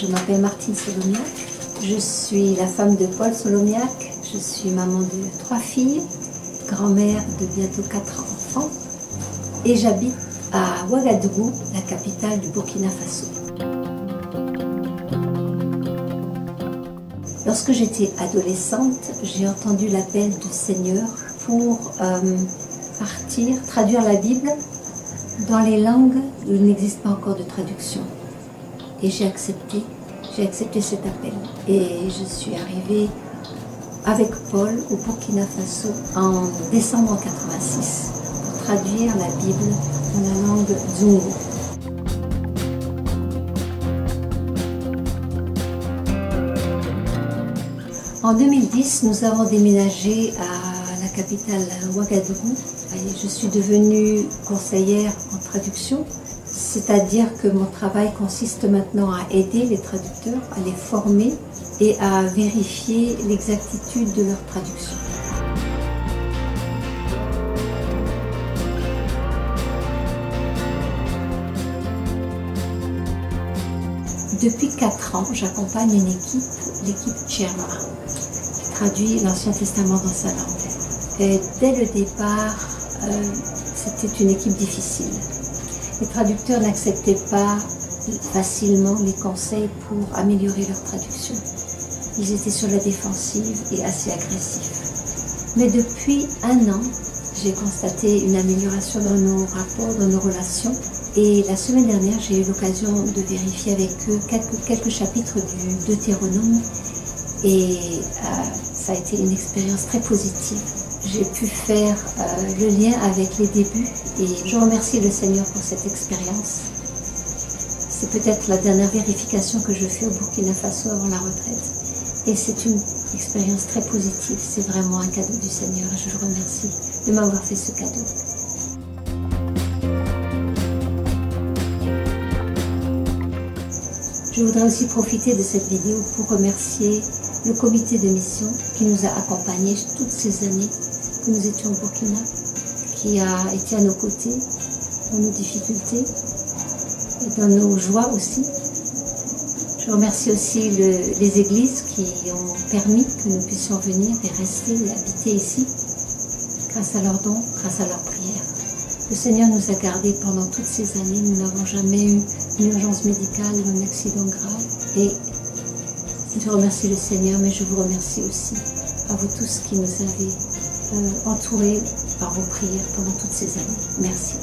Je m'appelle Martine Solomiac, je suis la femme de Paul Solomiac, je suis maman de 3 filles, grand-mère de bientôt 4 enfants et j'habite à Ouagadougou, la capitale du Burkina Faso. Lorsque j'étais adolescente, j'ai entendu l'appel du Seigneur pour partir, traduire la Bible dans les langues où il n'existe pas encore de traduction. Et j'ai accepté cet appel. Et je suis arrivée avec Paul au Burkina Faso en décembre 86 pour traduire la Bible dans la langue Zungu. En 2010, nous avons déménagé à la capitale Ouagadougou. Et je suis devenue conseillère en traduction, c'est-à-dire que mon travail consiste maintenant à aider les traducteurs, à les former et à vérifier l'exactitude de leur traduction. Depuis 4 ans, j'accompagne une équipe, l'équipe Tcherma, qui traduit l'Ancien Testament dans sa langue. Et dès le départ, c'était une équipe difficile. Les traducteurs n'acceptaient pas facilement les conseils pour améliorer leur traduction. Ils étaient sur la défensive et assez agressifs. Mais depuis 1 an, j'ai constaté une amélioration dans nos rapports, dans nos relations. Et la semaine dernière, j'ai eu l'occasion de vérifier avec eux quelques chapitres du Deutéronome. Et ça a été une expérience très positive. J'ai pu faire le lien avec les débuts et je remercie le Seigneur pour cette expérience. C'est peut-être la dernière vérification que je fais au Burkina Faso avant la retraite. Et c'est une expérience très positive. C'est vraiment un cadeau du Seigneur et je le remercie de m'avoir fait ce cadeau. Je voudrais aussi profiter de cette vidéo pour remercier le comité de mission qui nous a accompagnés toutes ces années que nous étions au Burkina, qui a été à nos côtés dans nos difficultés et dans nos joies aussi. Je remercie aussi les églises qui ont permis que nous puissions venir et rester et habiter ici grâce à leurs dons, grâce à leurs prières. Le Seigneur nous a gardés pendant toutes ces années, nous n'avons jamais eu une urgence médicale ou un accident grave. Et je remercie le Seigneur, mais je vous remercie aussi à vous tous qui nous avez entourés par vos prières pendant toutes ces années. Merci.